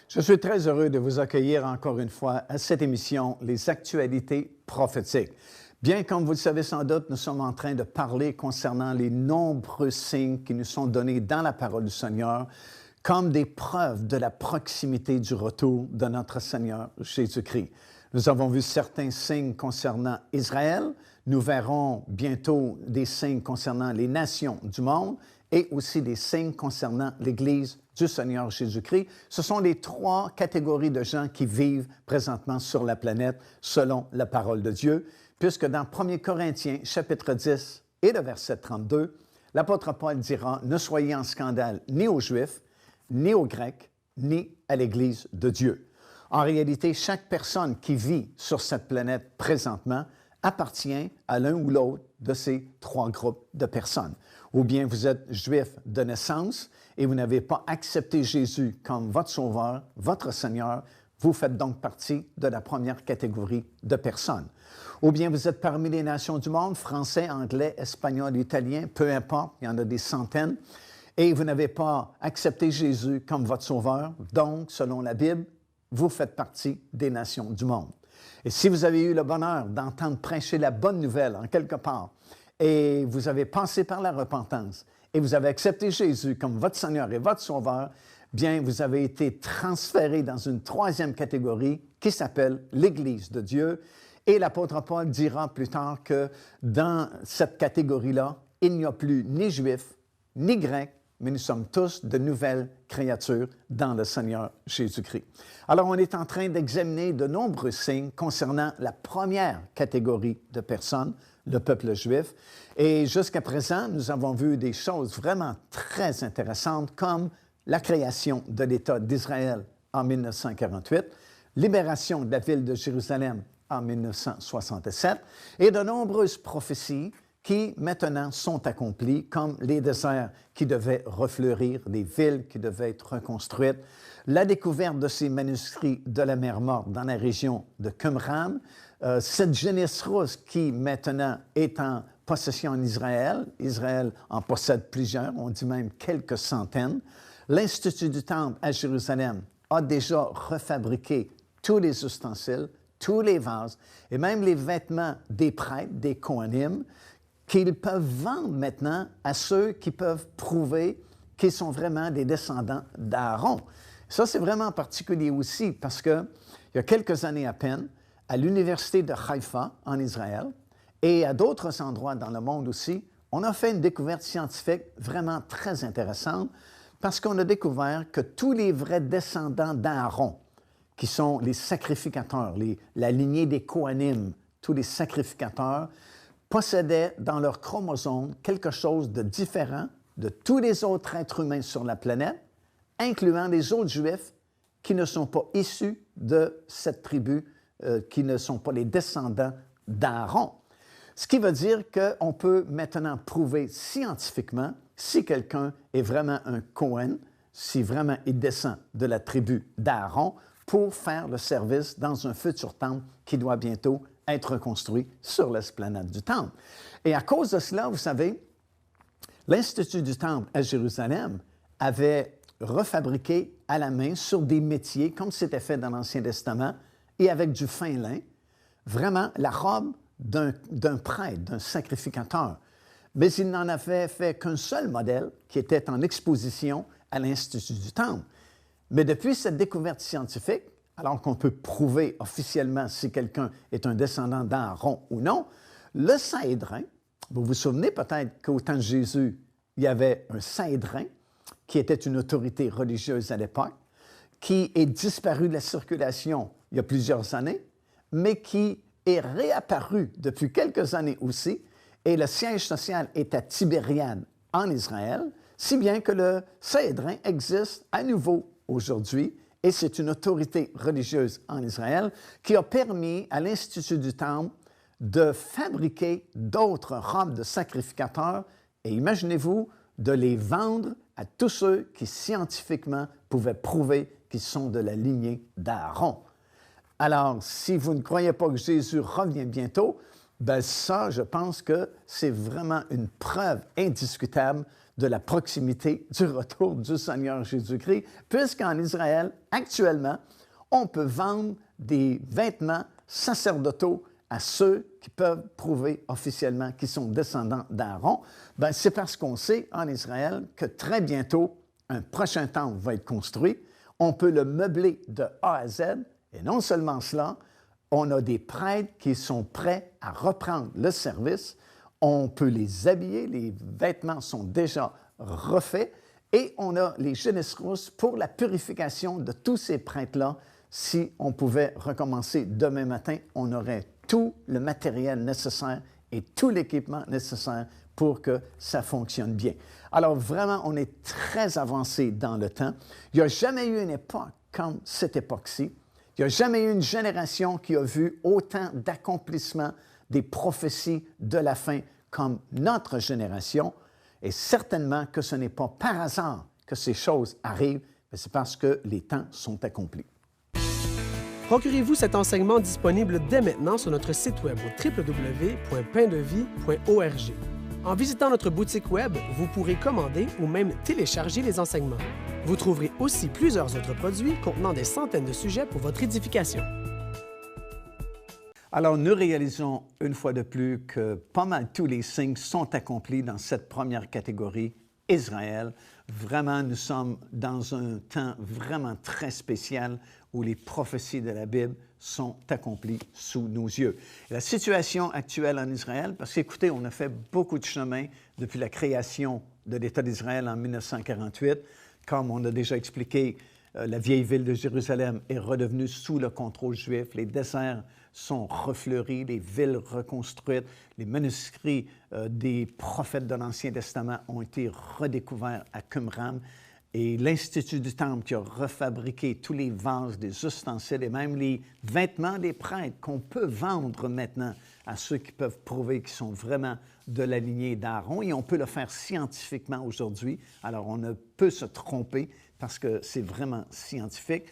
Je suis très heureux de vous accueillir encore une fois à cette émission, Les actualités prophétiques. Bien, comme vous le savez sans doute, nous sommes en train de parler concernant les nombreux signes qui nous sont donnés dans la parole du Seigneur comme des preuves de la proximité du retour de notre Seigneur Jésus-Christ. Nous avons vu certains signes concernant Israël. Nous verrons bientôt des signes concernant les nations du monde et aussi des signes concernant l'Église du Seigneur Jésus-Christ. Ce sont les trois catégories de gens qui vivent présentement sur la planète selon la parole de Dieu, puisque dans 1 Corinthiens, chapitre 10 et le verset 32, l'apôtre Paul dira « Ne soyez en scandale ni aux Juifs, ni aux Grecs, ni à l'Église de Dieu. » En réalité, chaque personne qui vit sur cette planète présentement appartient à l'un ou l'autre de ces trois groupes de personnes. Ou bien vous êtes juif de naissance et vous n'avez pas accepté Jésus comme votre Sauveur, votre Seigneur, vous faites donc partie de la première catégorie de personnes. Ou bien vous êtes parmi les nations du monde, français, anglais, espagnol, italien, peu importe, il y en a des centaines, et vous n'avez pas accepté Jésus comme votre Sauveur, donc, selon la Bible, vous faites partie des nations du monde. Et si vous avez eu le bonheur d'entendre prêcher la bonne nouvelle en quelque part, et vous avez passé par la repentance, et vous avez accepté Jésus comme votre Seigneur et votre Sauveur, bien, vous avez été transféré dans une troisième catégorie qui s'appelle l'Église de Dieu. Et l'apôtre Paul dira plus tard que dans cette catégorie-là, il n'y a plus ni Juifs, ni Grecs, mais nous sommes tous de nouvelles créatures dans le Seigneur Jésus-Christ. Alors, on est en train d'examiner de nombreux signes concernant la première catégorie de personnes, le peuple juif. Et jusqu'à présent, nous avons vu des choses vraiment très intéressantes comme la création de l'État d'Israël en 1948, libération de la ville de Jérusalem en 1967 et de nombreuses prophéties qui maintenant sont accomplies, comme les déserts qui devaient refleurir, les villes qui devaient être reconstruites, la découverte de ces manuscrits de la mer Morte dans la région de Qumran, cette Génis rousse qui maintenant est en possession en Israël. Israël en possède plusieurs, on dit même quelques centaines. L'Institut du Temple à Jérusalem a déjà refabriqué tous les ustensiles, tous les vases et même les vêtements des prêtres, des Kohanim, qu'ils peuvent vendre maintenant à ceux qui peuvent prouver qu'ils sont vraiment des descendants d'Aaron. Ça, c'est vraiment particulier aussi parce qu'il y a quelques années à peine, à l'université de Haïfa en Israël et à d'autres endroits dans le monde aussi, on a fait une découverte scientifique vraiment très intéressante parce qu'on a découvert que tous les vrais descendants d'Aaron, qui sont les sacrificateurs, la lignée des Kohanim, tous les sacrificateurs, possédaient dans leur chromosome quelque chose de différent de tous les autres êtres humains sur la planète, incluant les autres Juifs qui ne sont pas issus de cette tribu, qui ne sont pas les descendants d'Aaron. Ce qui veut dire qu'on peut maintenant prouver scientifiquement si quelqu'un est vraiment un Cohen, si vraiment il descend de la tribu d'Aaron, pour faire le service dans un futur temple qui doit bientôt être construit sur l'esplanade du temple. Et à cause de cela, vous savez, l'Institut du Temple à Jérusalem avait refabriqué à la main sur des métiers, comme c'était fait dans l'Ancien Testament, et avec du fin lin, vraiment la robe d'un prêtre, d'un sacrificateur. Mais il n'en avait fait qu'un seul modèle qui était en exposition à l'Institut du Temple. Mais depuis cette découverte scientifique, alors qu'on peut prouver officiellement si quelqu'un est un descendant d'Aaron ou non, le Sanhédrin, vous vous souvenez peut-être qu'au temps de Jésus, il y avait un Sanhédrin qui était une autorité religieuse à l'époque, qui est disparu de la circulation il y a plusieurs années, mais qui est réapparu depuis quelques années aussi, et le siège social est à Tibériade en Israël, si bien que le Sanhédrin existe à nouveau aujourd'hui, et c'est une autorité religieuse en Israël qui a permis à l'Institut du Temple de fabriquer d'autres robes de sacrificateurs et imaginez-vous de les vendre à tous ceux qui scientifiquement pouvaient prouver qu'ils sont de la lignée d'Aaron. Alors, si vous ne croyez pas que Jésus revient bientôt, bien ça, je pense que c'est vraiment une preuve indiscutable de la proximité du retour du Seigneur Jésus-Christ, puisqu'en Israël, actuellement, on peut vendre des vêtements sacerdotaux à ceux qui peuvent prouver officiellement qu'ils sont descendants d'Aaron. Bien, c'est parce qu'on sait en Israël que très bientôt, un prochain temple va être construit. On peut le meubler de A à Z. Et non seulement cela, on a des prêtres qui sont prêts à reprendre le service. On peut les habiller, les vêtements sont déjà refaits. Et on a les Génisrus pour la purification de tous ces prêtres-là. Si on pouvait recommencer demain matin, on aurait tout le matériel nécessaire et tout l'équipement nécessaire pour que ça fonctionne bien. Alors vraiment, on est très avancé dans le temps. Il n'y a jamais eu une époque comme cette époque-ci. Il n'y a jamais eu une génération qui a vu autant d'accomplissements des prophéties de la fin comme notre génération. Et certainement que ce n'est pas par hasard que ces choses arrivent, mais c'est parce que les temps sont accomplis. Procurez-vous cet enseignement disponible dès maintenant sur notre site web au www.paindevie.org. En visitant notre boutique web, vous pourrez commander ou même télécharger les enseignements. Vous trouverez aussi plusieurs autres produits contenant des centaines de sujets pour votre édification. Alors, nous réalisons une fois de plus que pas mal tous les signes sont accomplis dans cette première catégorie, Israël. Vraiment, nous sommes dans un temps vraiment très spécial où les prophéties de la Bible sont accomplies sous nos yeux. La situation actuelle en Israël, parce qu'écoutez, on a fait beaucoup de chemin depuis la création de l'État d'Israël en 1948. Comme on a déjà expliqué, la vieille ville de Jérusalem est redevenue sous le contrôle juif. Les déserts sont refleuris, les villes reconstruites, les manuscrits des prophètes de l'Ancien Testament ont été redécouverts à Qumran. Et l'Institut du Temple qui a refabriqué tous les vases, des ustensiles et même les vêtements des prêtres qu'on peut vendre maintenant à ceux qui peuvent prouver qu'ils sont vraiment de la lignée d'Aaron. Et on peut le faire scientifiquement aujourd'hui. Alors, on ne peut se tromper parce que c'est vraiment scientifique.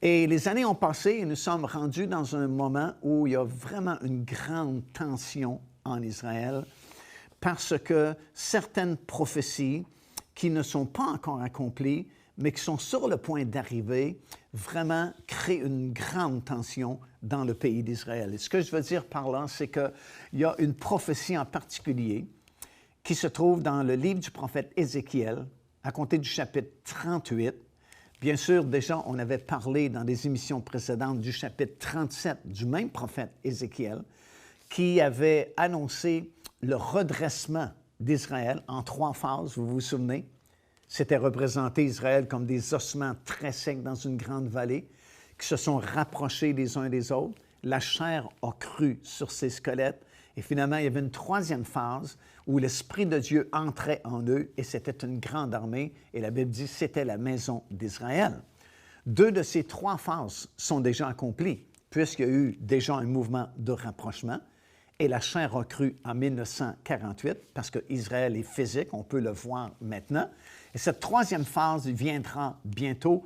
Et les années ont passé et nous sommes rendus dans un moment où il y a vraiment une grande tension en Israël parce que certaines prophéties qui ne sont pas encore accomplies, mais qui sont sur le point d'arriver, vraiment créent une grande tension dans le pays d'Israël. Et ce que je veux dire par là, c'est qu'il y a une prophétie en particulier qui se trouve dans le livre du prophète Ézéchiel, à compter du chapitre 38. Bien sûr, déjà, on avait parlé dans des émissions précédentes du chapitre 37 du même prophète Ézéchiel, qui avait annoncé le redressement d'Israël en 3 phases, vous vous souvenez? C'était représenté Israël comme des ossements très secs dans une grande vallée qui se sont rapprochés les uns des autres. La chair a cru sur ces squelettes. Et finalement, il y avait une 3e phase où l'Esprit de Dieu entrait en eux et c'était une grande armée. Et la Bible dit que c'était la maison d'Israël. 2 de ces 3 phases sont déjà accomplies puisqu'il y a eu déjà un mouvement de rapprochement. Et la chair a cru en 1948, parce qu'Israël est physique, on peut le voir maintenant. Et cette 3e phase viendra bientôt,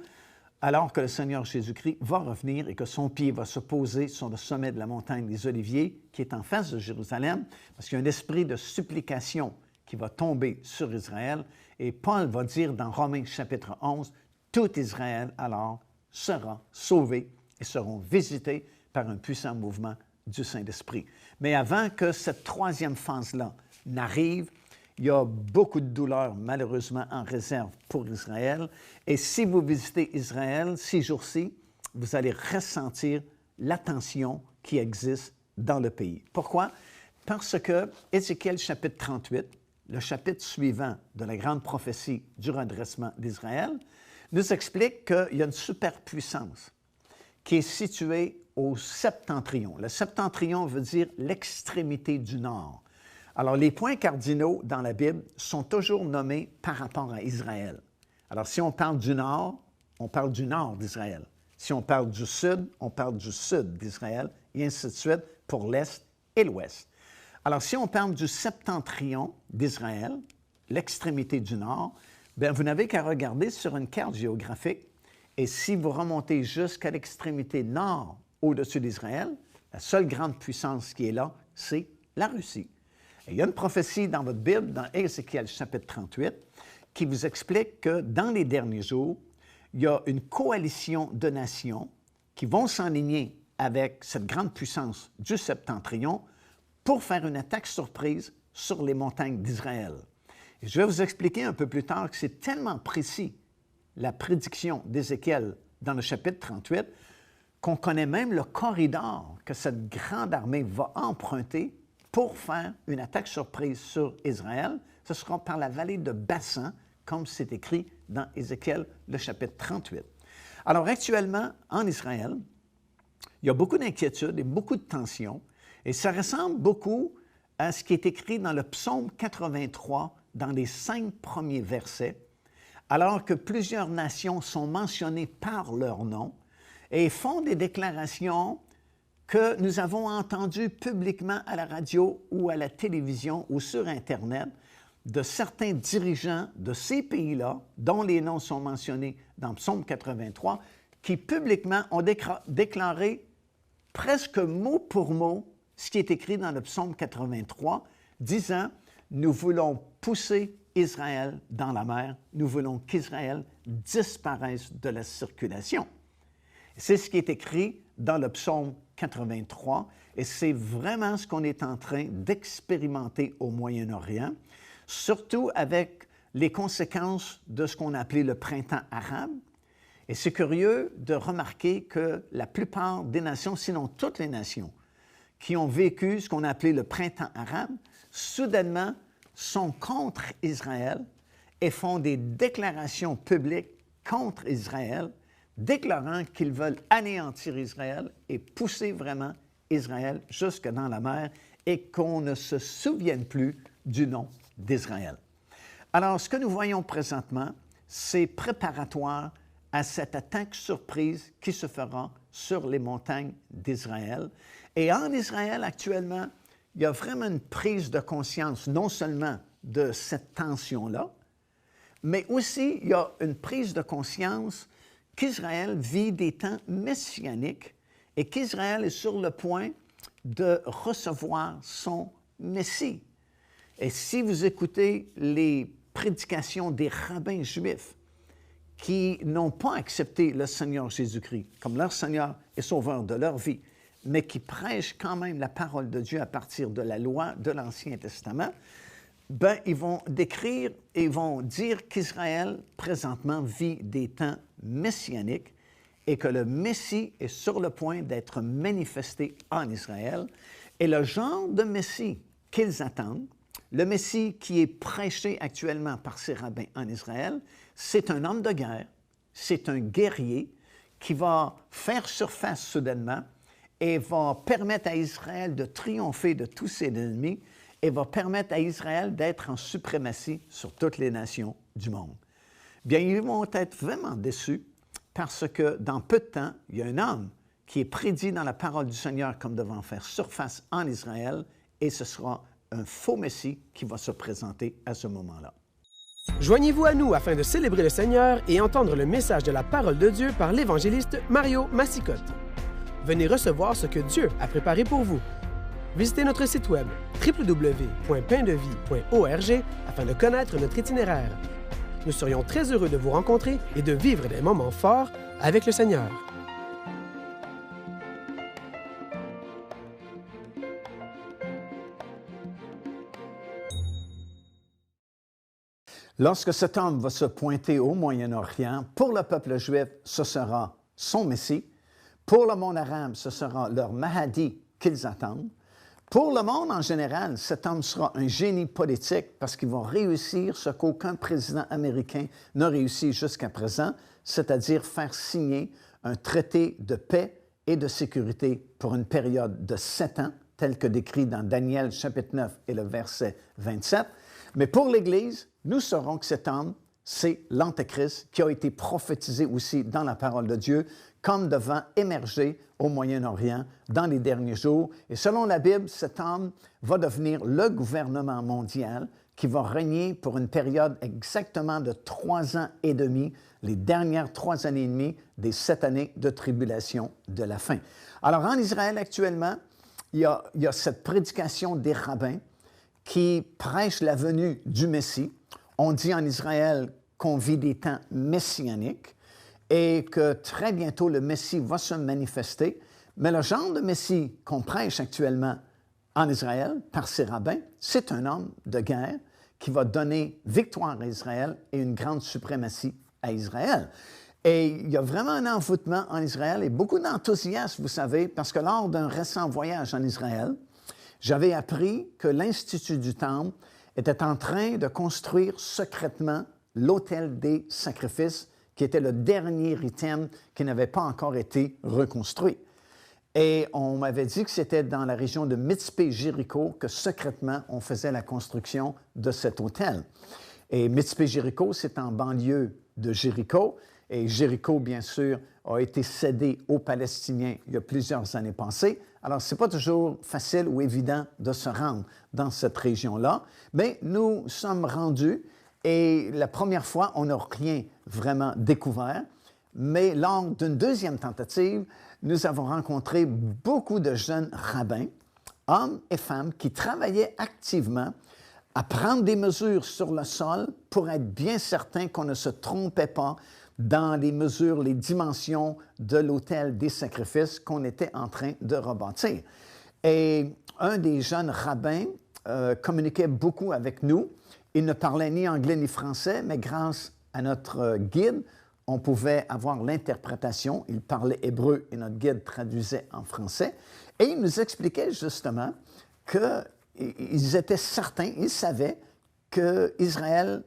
alors que le Seigneur Jésus-Christ va revenir et que son pied va se poser sur le sommet de la montagne des Oliviers, qui est en face de Jérusalem, parce qu'il y a un esprit de supplication qui va tomber sur Israël. Et Paul va dire dans Romains chapitre 11, « Tout Israël, alors, sera sauvé et seront visités par un puissant mouvement du Saint-Esprit. » Mais avant que cette 3e phase-là n'arrive, il y a beaucoup de douleurs, malheureusement, en réserve pour Israël. Et si vous visitez Israël ces jours-ci, vous allez ressentir la tension qui existe dans le pays. Pourquoi? Parce que Ézéchiel chapitre 38, le chapitre suivant de la grande prophétie du redressement d'Israël, nous explique qu'il y a une superpuissance qui est située au septentrion. Le septentrion veut dire l'extrémité du nord. Alors, les points cardinaux dans la Bible sont toujours nommés par rapport à Israël. Alors, si on parle du nord, on parle du nord d'Israël. Si on parle du sud, on parle du sud d'Israël, et ainsi de suite pour l'est et l'ouest. Alors, si on parle du septentrion d'Israël, l'extrémité du nord, bien, vous n'avez qu'à regarder sur une carte géographique, et si vous remontez jusqu'à l'extrémité nord au-dessus d'Israël, la seule grande puissance qui est là, c'est la Russie. Et il y a une prophétie dans votre Bible, dans Ézéchiel chapitre 38, qui vous explique que dans les derniers jours, il y a une coalition de nations qui vont s'enligner avec cette grande puissance du Septentrion pour faire une attaque surprise sur les montagnes d'Israël. Et je vais vous expliquer un peu plus tard que c'est tellement précis, la prédiction d'Ézéchiel dans le chapitre 38, qu'on connaît même le corridor que cette grande armée va emprunter pour faire une attaque surprise sur Israël. Ce sera par la vallée de Bassan, comme c'est écrit dans Ézéchiel, le chapitre 38. Alors actuellement, en Israël, il y a beaucoup d'inquiétudes et beaucoup de tensions, et ça ressemble beaucoup à ce qui est écrit dans le psaume 83, dans les 5 premiers versets, alors que plusieurs nations sont mentionnées par leur nom et font des déclarations que nous avons entendues publiquement à la radio ou à la télévision ou sur Internet de certains dirigeants de ces pays-là, dont les noms sont mentionnés dans Psaume 83, qui publiquement ont déclaré presque mot pour mot ce qui est écrit dans le Psaume 83, disant « Nous voulons pousser Israël dans la mer, nous voulons qu'Israël disparaisse de la circulation. » C'est ce qui est écrit dans le Psaume 83, et c'est vraiment ce qu'on est en train d'expérimenter au Moyen-Orient, surtout avec les conséquences de ce qu'on a appelé le printemps arabe. Et c'est curieux de remarquer que la plupart des nations, sinon toutes les nations, qui ont vécu ce qu'on a appelé le printemps arabe, soudainement sont contre Israël et font des déclarations publiques contre Israël, déclarant qu'ils veulent anéantir Israël et pousser vraiment Israël jusque dans la mer et qu'on ne se souvienne plus du nom d'Israël. Alors, ce que nous voyons présentement, c'est préparatoire à cette attaque surprise qui se fera sur les montagnes d'Israël. Et en Israël, actuellement, il y a vraiment une prise de conscience, non seulement de cette tension-là, mais aussi il y a une prise de conscience qu'Israël vit des temps messianiques et qu'Israël est sur le point de recevoir son Messie. Et si vous écoutez les prédications des rabbins juifs qui n'ont pas accepté le Seigneur Jésus-Christ comme leur Seigneur et Sauveur de leur vie, mais qui prêchent quand même la parole de Dieu à partir de la loi de l'Ancien Testament, ben, ils vont décrire et vont dire qu'Israël, présentement, vit des temps messianiques et que le Messie est sur le point d'être manifesté en Israël. Et le genre de Messie qu'ils attendent, le Messie qui est prêché actuellement par ces rabbins en Israël, c'est un homme de guerre, c'est un guerrier qui va faire surface soudainement et va permettre à Israël de triompher de tous ses ennemis et va permettre à Israël d'être en suprématie sur toutes les nations du monde. Bien, ils vont être vraiment déçus parce que dans peu de temps, il y a un homme qui est prédit dans la parole du Seigneur comme devant faire surface en Israël et ce sera un faux Messie qui va se présenter à ce moment-là. Joignez-vous à nous afin de célébrer le Seigneur et entendre le message de la parole de Dieu par l'évangéliste Mario Massicotte. Venez recevoir ce que Dieu a préparé pour vous. Visitez notre site web www.paindevie.org afin de connaître notre itinéraire. Nous serions très heureux de vous rencontrer et de vivre des moments forts avec le Seigneur. Lorsque cet homme va se pointer au Moyen-Orient, pour le peuple juif, ce sera son Messie. Pour le monde arabe, ce sera leur Mahdi qu'ils attendent. Pour le monde en général, cet homme sera un génie politique parce qu'il va réussir ce qu'aucun président américain n'a réussi jusqu'à présent, c'est-à-dire faire signer un traité de paix et de sécurité pour une période de 7 ans, tel que décrit dans Daniel chapitre 9 et le verset 27. Mais pour l'Église, nous saurons que cet homme, c'est l'Antéchrist qui a été prophétisé aussi dans la parole de Dieu comme devant émerger au Moyen-Orient dans les derniers jours. Et selon la Bible, cet homme va devenir le gouvernement mondial qui va régner pour une période exactement de 3 ans et demi, les dernières 3 années et demie des 7 années de tribulation de la fin. Alors en Israël actuellement, il y a cette prédication des rabbins qui prêchent la venue du Messie. On dit en Israël qu'on vit des temps messianiques et que très bientôt le Messie va se manifester. Mais le genre de Messie qu'on prêche actuellement en Israël par ses rabbins, c'est un homme de guerre qui va donner victoire à Israël et une grande suprématie à Israël. Et il y a vraiment un envoûtement en Israël et beaucoup d'enthousiasme, vous savez, parce que lors d'un récent voyage en Israël, j'avais appris que l'Institut du Temple était en train de construire secrètement l'autel des sacrifices, qui était le dernier item qui n'avait pas encore été reconstruit. Et on m'avait dit que c'était dans la région de Mitzpé-Jéricho que secrètement on faisait la construction de cet autel. Et Mitzpé-Jéricho, c'est en banlieue de Jéricho. Et Jéricho, bien sûr, a été cédé aux Palestiniens il y a plusieurs années passées. Alors, ce n'est pas toujours facile ou évident de se rendre dans cette région-là, mais nous sommes rendus et la première fois, on n'a rien vraiment découvert. Mais lors d'une deuxième tentative, nous avons rencontré beaucoup de jeunes rabbins, hommes et femmes, qui travaillaient activement à prendre des mesures sur le sol pour être bien certains qu'on ne se trompait pas dans les mesures, les dimensions de l'autel des sacrifices qu'on était en train de rebâtir. Et un des jeunes rabbins communiquait beaucoup avec nous. Il ne parlait ni anglais ni français, mais grâce à notre guide, on pouvait avoir l'interprétation. Il parlait hébreu et notre guide traduisait en français. Et il nous expliquait justement qu'ils étaient certains, ils savaient qu'Israël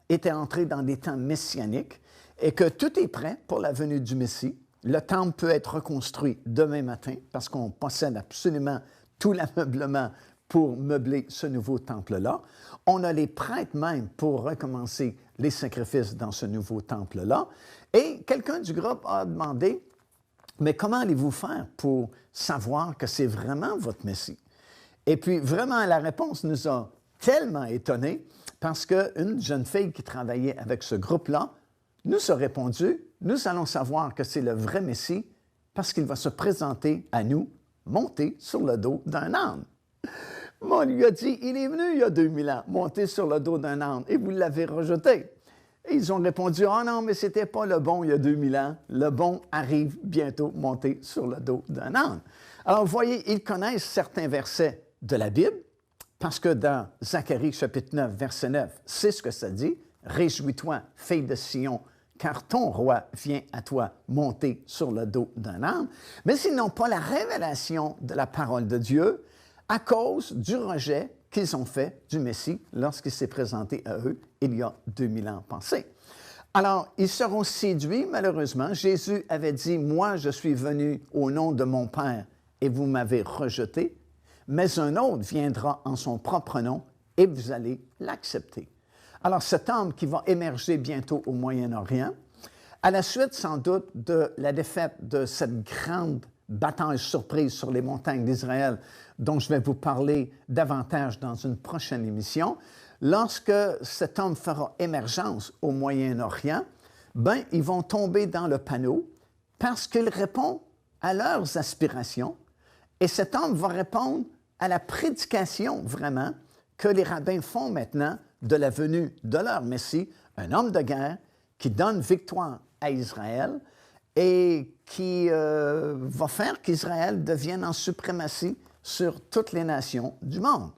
était entré dans des temps messianiques et que tout est prêt pour la venue du Messie. Le temple peut être reconstruit demain matin parce qu'on possède absolument tout l'ameublement pour meubler ce nouveau temple-là. On a les prêtres même pour recommencer les sacrifices dans ce nouveau temple-là. Et quelqu'un du groupe a demandé, mais comment allez-vous faire pour savoir que c'est vraiment votre Messie? Et puis vraiment, la réponse nous a tellement étonnés parce qu'une jeune fille qui travaillait avec ce groupe-là nous a répondu, nous allons savoir que c'est le vrai Messie parce qu'il va se présenter à nous monté sur le dos d'un âne. On lui a dit, il est venu il y a 2000 ans, monté sur le dos d'un âne, et vous l'avez rejeté. Et ils ont répondu, ah non, mais ce n'était pas le bon il y a 2000 ans. Le bon arrive bientôt monté sur le dos d'un âne. Alors, vous voyez, ils connaissent certains versets de la Bible, parce que dans Zacharie, chapitre 9, verset 9, c'est ce que ça dit. « Réjouis-toi, fille de Sion, car ton roi vient à toi monter sur le dos d'un âne. » Mais ils n'ont pas la révélation de la parole de Dieu à cause du rejet qu'ils ont fait du Messie lorsqu'il s'est présenté à eux il y a 2000 ans passés. Alors, ils seront séduits, malheureusement. Jésus avait dit, « Moi, je suis venu au nom de mon Père et vous m'avez rejeté, mais un autre viendra en son propre nom et vous allez l'accepter. » Alors, cet homme qui va émerger bientôt au Moyen-Orient, à la suite, sans doute, de la défaite de cette grande bataille surprise sur les montagnes d'Israël, dont je vais vous parler davantage dans une prochaine émission, lorsque cet homme fera émergence au Moyen-Orient, ils vont tomber dans le panneau parce qu'il répond à leurs aspirations et cet homme va répondre à la prédication, vraiment, que les rabbins font maintenant de la venue de leur Messie, un homme de guerre qui donne victoire à Israël et qui va faire qu'Israël devienne en suprématie sur toutes les nations du monde.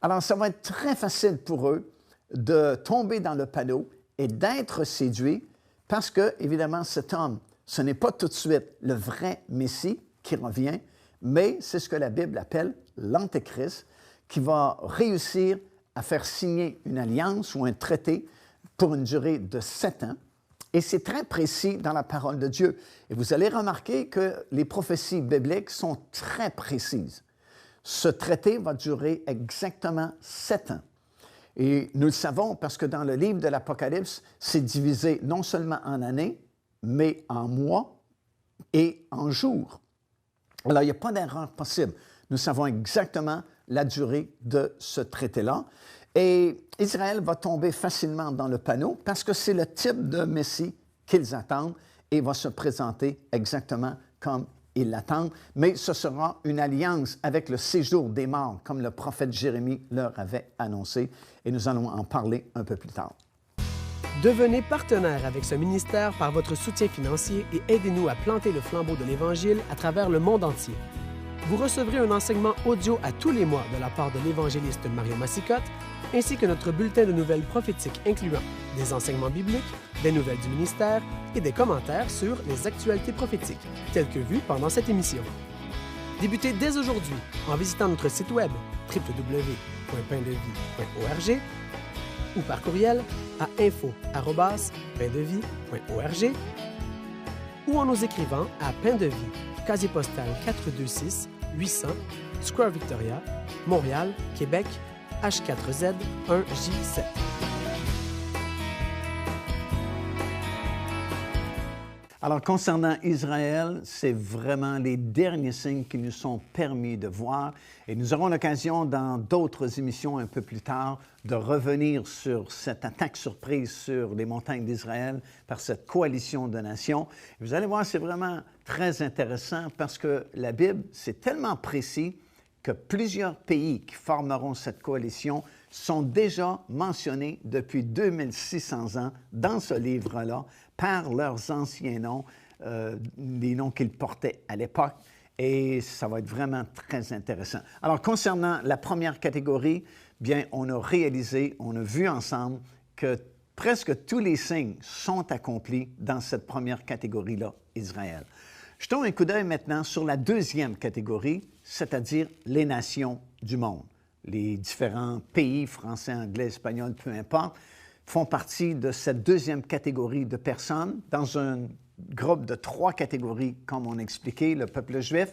Alors, ça va être très facile pour eux de tomber dans le panneau et d'être séduits parce que, évidemment, cet homme, ce n'est pas tout de suite le vrai Messie qui revient, mais c'est ce que la Bible appelle l'Antéchrist, qui va réussir à faire signer une alliance ou un traité pour une durée de 7 ans. Et c'est très précis dans la parole de Dieu. Et vous allez remarquer que les prophéties bibliques sont très précises. Ce traité va durer exactement 7 ans. Et nous le savons parce que dans le livre de l'Apocalypse, c'est divisé non seulement en années, mais en mois et en jours. Alors, il n'y a pas d'erreur possible. Nous savons exactement la durée de ce traité-là. Et Israël va tomber facilement dans le panneau parce que c'est le type de Messie qu'ils attendent et va se présenter exactement comme ils l'attendent, mais ce sera une alliance avec le séjour des morts, comme le prophète Jérémie leur avait annoncé, et nous allons en parler un peu plus tard. Devenez partenaire avec ce ministère par votre soutien financier et aidez-nous à planter le flambeau de l'Évangile à travers le monde entier. Vous recevrez un enseignement audio à tous les mois de la part de l'évangéliste Mario Massicotte, ainsi que notre bulletin de nouvelles prophétiques incluant des enseignements bibliques, des nouvelles du ministère et des commentaires sur les actualités prophétiques, telles que vues pendant cette émission. Débutez dès aujourd'hui en visitant notre site web www.paindevie.org ou par courriel à info@paindevie.org ou en nous écrivant à Pain de Vie, casier postal 426 800 Square Victoria, Montréal, Québec, H4Z 1J7. Alors, concernant Israël, c'est vraiment les derniers signes qui nous sont permis de voir. Et nous aurons l'occasion, dans d'autres émissions un peu plus tard, de revenir sur cette attaque surprise sur les montagnes d'Israël par cette coalition de nations. Et vous allez voir, c'est vraiment très intéressant parce que la Bible, c'est tellement précis que plusieurs pays qui formeront cette coalition sont déjà mentionnés depuis 2600 ans dans ce livre-là par leurs anciens noms, les noms qu'ils portaient à l'époque, et ça va être vraiment très intéressant. Alors, concernant la première catégorie, bien, on a vu ensemble que presque tous les signes sont accomplis dans cette première catégorie-là, Israël. Jetons un coup d'œil maintenant sur la deuxième catégorie, c'est-à-dire les nations du monde. Les différents pays, français, anglais, espagnol, peu importe, font partie de cette deuxième catégorie de personnes dans un groupe de 3 catégories, comme on a expliqué, le peuple juif,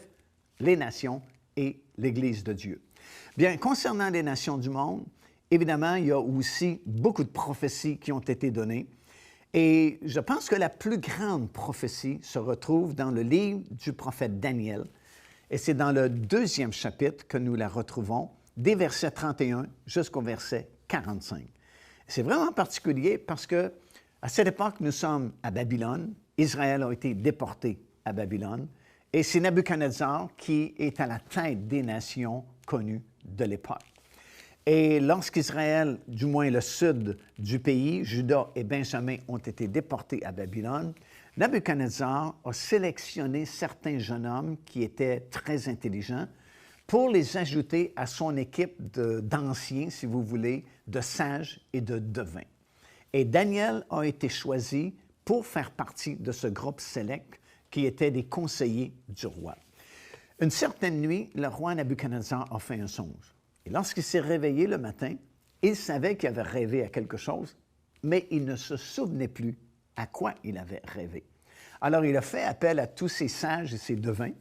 les nations et l'Église de Dieu. Bien, concernant les nations du monde, évidemment, il y a aussi beaucoup de prophéties qui ont été données. Et je pense que la plus grande prophétie se retrouve dans le livre du prophète Daniel. Et c'est dans le 2e chapitre que nous la retrouvons, des versets 31 jusqu'au verset 45. C'est vraiment particulier parce que à cette époque, nous sommes à Babylone. Israël a été déporté à Babylone. Et c'est Nabuchodonosor qui est à la tête des nations connues de l'époque. Et lorsqu'Israël, du moins le sud du pays, Juda et Benjamin ont été déportés à Babylone, Nabuchodonosor a sélectionné certains jeunes hommes qui étaient très intelligents pour les ajouter à son équipe d'anciens, si vous voulez, de sages et de devins. Et Daniel a été choisi pour faire partie de ce groupe sélect qui étaient des conseillers du roi. Une certaine nuit, le roi Nabuchodonosor a fait un songe. Et lorsqu'il s'est réveillé le matin, il savait qu'il avait rêvé à quelque chose, mais il ne se souvenait plus à quoi il avait rêvé. Alors, il a fait appel à tous ses sages et ses devins,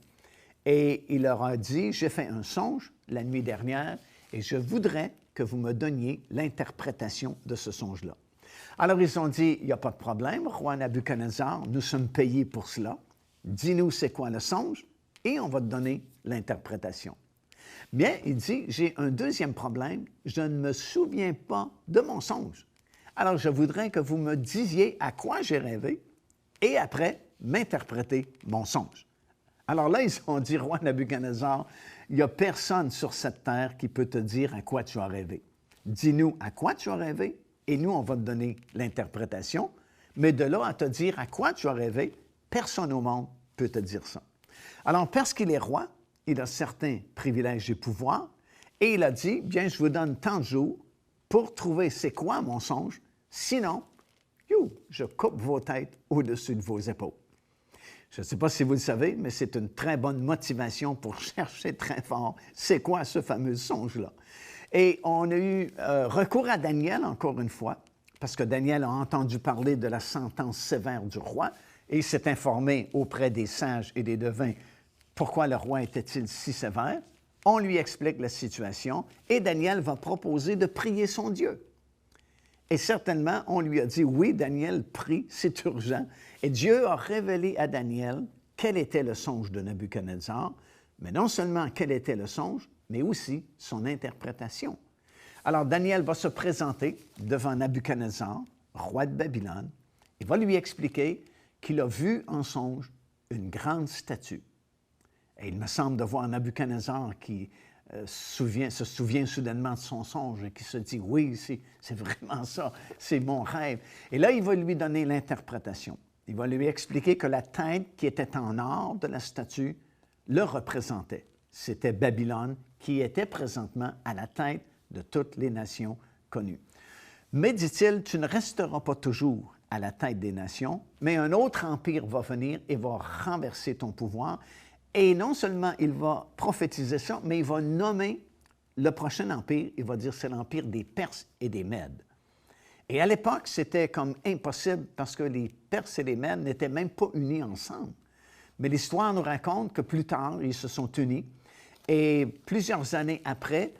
et il leur a dit, « J'ai fait un songe la nuit dernière, et je voudrais que vous me donniez l'interprétation de ce songe-là. » Alors, ils ont dit, « Il n'y a pas de problème, roi Nabuchodonosor, nous sommes payés pour cela. Dis-nous c'est quoi le songe, et on va te donner l'interprétation. » Bien, il dit, « J'ai un deuxième problème, je ne me souviens pas de mon songe. Alors, je voudrais que vous me disiez à quoi j'ai rêvé, et après, m'interpréter mon songe. » Alors là, ils ont dit, « Roi Nabuchodonosor, il n'y a personne sur cette terre qui peut te dire à quoi tu as rêvé. Dis-nous à quoi tu as rêvé, et nous, on va te donner l'interprétation. Mais de là à te dire à quoi tu as rêvé, personne au monde peut te dire ça. » Alors, parce qu'il est roi, il a certains privilèges et pouvoirs, et il a dit, « Bien, je vous donne tant de jours pour trouver c'est quoi mon songe, sinon, je coupe vos têtes au-dessus de vos épaules. » Je ne sais pas si vous le savez, mais c'est une très bonne motivation pour chercher très fort c'est quoi ce fameux songe-là. Et on a eu recours à Daniel, encore une fois, parce que Daniel a entendu parler de la sentence sévère du roi et il s'est informé auprès des sages et des devins pourquoi le roi était-il si sévère. On lui explique la situation et Daniel va proposer de prier son Dieu. Et certainement, on lui a dit, oui, Daniel, prie, c'est urgent. Et Dieu a révélé à Daniel quel était le songe de Nabuchodonosor, mais non seulement quel était le songe, mais aussi son interprétation. Alors, Daniel va se présenter devant Nabuchodonosor, roi de Babylone, et va lui expliquer qu'il a vu en songe une grande statue. Et il me semble de voir Nabuchodonosor qui se souvient soudainement de son songe et qui se dit, oui, c'est vraiment ça, c'est mon rêve. Et là, il va lui donner l'interprétation. Il va lui expliquer que la tête qui était en or de la statue le représentait. C'était Babylone qui était présentement à la tête de toutes les nations connues. Mais, dit-il, tu ne resteras pas toujours à la tête des nations, mais un autre empire va venir et va renverser ton pouvoir. Et non seulement il va prophétiser ça, mais il va nommer le prochain empire, il va dire c'est l'empire des Perses et des Mèdes. Et à l'époque, c'était comme impossible parce que les Perses et les Mèdes n'étaient même pas unis ensemble. Mais l'histoire nous raconte que plus tard, ils se sont unis. Et plusieurs années après,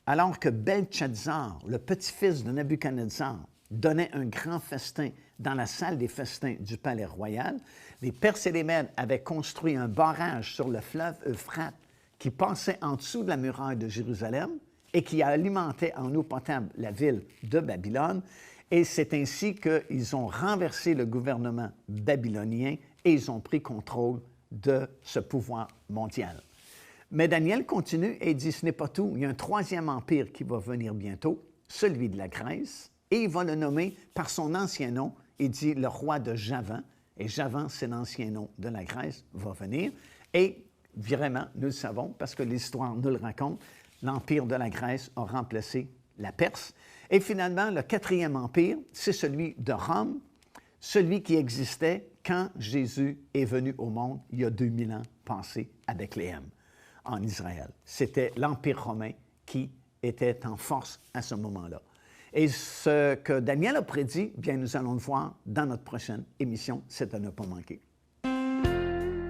alors que Belchazzar, le petit-fils de Nabuchodonosor, donnait un grand festin dans la salle des festins du palais royal, les Perses et les Mèdes avaient construit un barrage sur le fleuve Euphrate qui passait en dessous de la muraille de Jérusalem et qui alimentait en eau potable la ville de Babylone. Et c'est ainsi qu'ils ont renversé le gouvernement babylonien et ils ont pris contrôle de ce pouvoir mondial. Mais Daniel continue et dit, ce n'est pas tout, il y a un troisième empire qui va venir bientôt, celui de la Grèce, et il va le nommer par son ancien nom, il dit le roi de Javan, et Javan, c'est l'ancien nom de la Grèce, va venir, et vraiment, nous le savons, parce que l'histoire nous le raconte, l'empire de la Grèce a remplacé la Perse, et finalement, le quatrième empire, c'est celui de Rome, celui qui existait quand Jésus est venu au monde, il y a 2000 ans passés, à Bethléem, en Israël. C'était l'Empire romain qui était en force à ce moment-là. Et ce que Daniel a prédit, bien, nous allons le voir dans notre prochaine émission. C'est à ne pas manquer.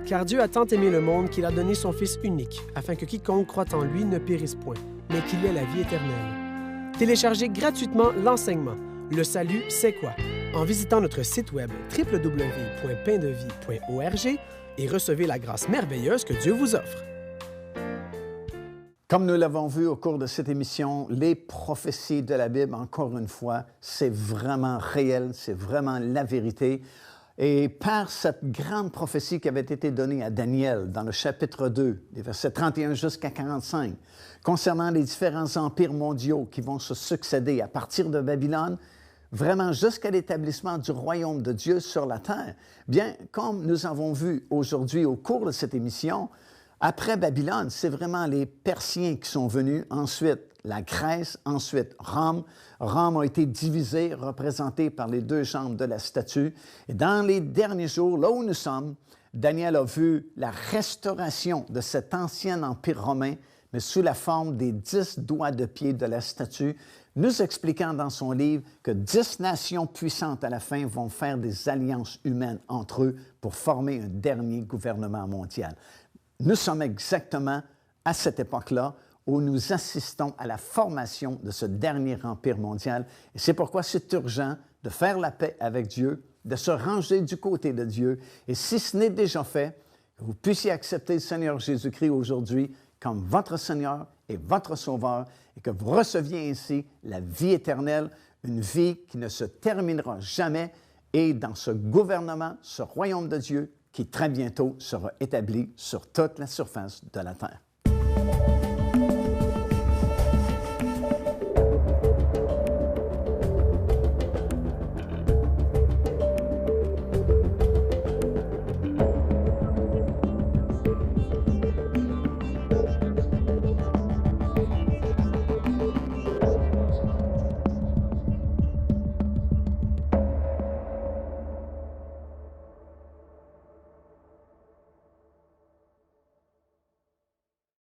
Car Dieu a tant aimé le monde qu'il a donné son Fils unique, afin que quiconque croit en lui ne périsse point, mais qu'il ait la vie éternelle. Téléchargez gratuitement l'enseignement « Le salut, c'est quoi ?» en visitant notre site web www.paindevie.org et recevez la grâce merveilleuse que Dieu vous offre. Comme nous l'avons vu au cours de cette émission, les prophéties de la Bible, encore une fois, c'est vraiment réel, c'est vraiment la vérité. Et par cette grande prophétie qui avait été donnée à Daniel dans le chapitre 2, des versets 31 jusqu'à 45, concernant les différents empires mondiaux qui vont se succéder à partir de Babylone, vraiment jusqu'à l'établissement du royaume de Dieu sur la terre, bien, comme nous avons vu aujourd'hui au cours de cette émission, après Babylone, c'est vraiment les Persiens qui sont venus, ensuite la Grèce, ensuite Rome. Rome a été divisé, représenté par les deux jambes de la statue. Et dans les derniers jours, là où nous sommes, Daniel a vu la restauration de cet ancien empire romain, mais sous la forme des 10 doigts de pied de la statue, nous expliquant dans son livre que 10 nations puissantes à la fin vont faire des alliances humaines entre eux pour former un dernier gouvernement mondial. Nous sommes exactement à cette époque-là où nous assistons à la formation de ce dernier empire mondial. Et c'est pourquoi c'est urgent de faire la paix avec Dieu, de se ranger du côté de Dieu. Et si ce n'est déjà fait, que vous puissiez accepter le Seigneur Jésus-Christ aujourd'hui comme votre Seigneur et votre Sauveur et que vous receviez ainsi la vie éternelle, une vie qui ne se terminera jamais et dans ce gouvernement, ce royaume de Dieu qui très bientôt sera établi sur toute la surface de la terre.